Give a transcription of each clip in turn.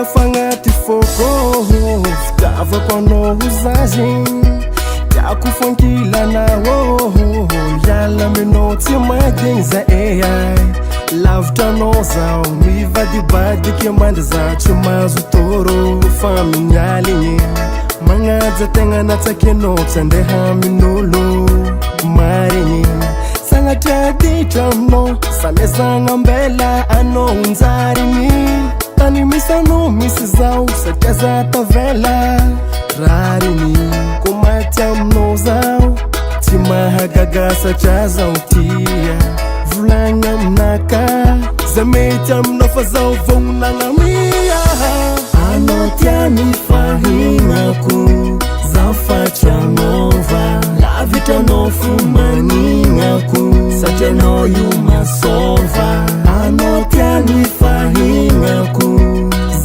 Fanga fanga tifoko Fitava kwano uzazi Jaku funkila na wo Yala minoti magenza AI Love tanoza Miva di badi kiamanda za Chumazu toro Faminyali nye Mangaza tenga natakino Tende haminolo Marini Sanga jadi jamno Sane sanga mbela Ano unzari ni Tani misano misizau Satyaza tavela Rarini Kumatia mnozau Timaha gagasa chaza utia Vulanga mnaka Zametia mnofazau Vunanga mia Anotia nifahingaku Zafacha nova La vita no fumaningaku Sache no yuma sova Anotia nifahingaku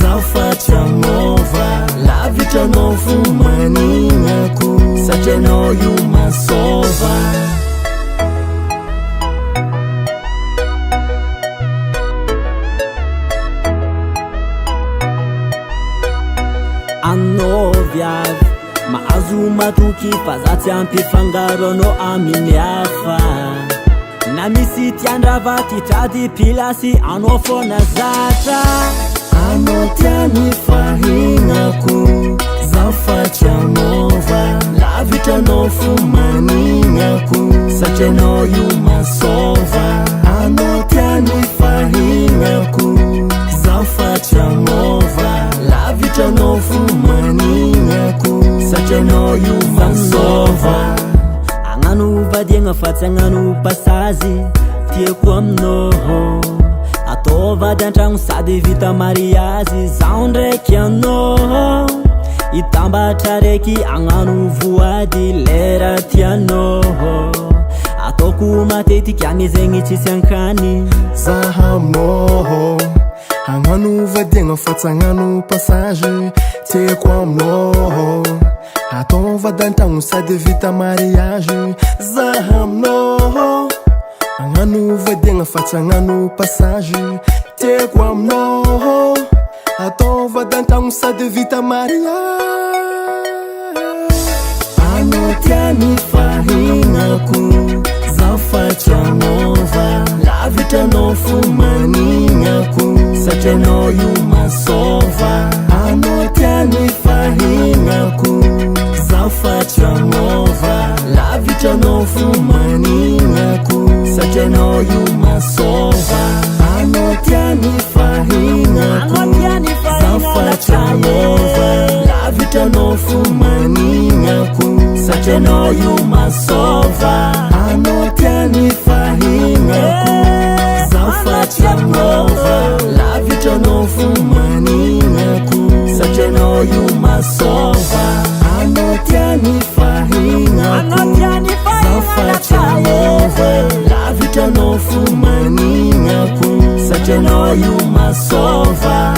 Zafacha nova La vita no fumaningaku Sache no yuma sova Anoviav Maazuma tuki fazati ampi fangaro no aminiafa Na misiti andravati tadi pilasi anofona zata Anotia nifahingaku Zafacha nova La vita no fumaningaku Sache no yuma sova Anotia nifahingaku Zafacha nova La vita no fumaningaku Sache no yuma sova Anganu vadienga fatsa anganu pasazi Tieku amnoho Atova dantrang sadi vita mariazi Zaundreki anoho Itamba tareki anganu vuadi lera tianoho Atoku mateti kiani zengi chisiankani Zahamoho Anganu vadenga fatsa anganu passage Tieku amnoho Atova dantrang sadi vita mariage Zahamoho Anganu vadenga fatsa anganu passage Tieku amnoho Atova dantrang sadi vita mariage Anotia nifahingaku Zafacha nova La vita no fumaningaku Sache no yuma sova Anotia nifahingaku Zafacha nova La vita no fumaningaku Sache no yuma sova Anotia nifahingaku Zafacha nova La vita no fumaningaku Sache no yuma sova Anotia nifahingaku Zafacha nova La vita no fumaningaku Sache no yuma sova Anotia nifahingaku Zafacha nova La vita no fumaningaku Sache no yuma sova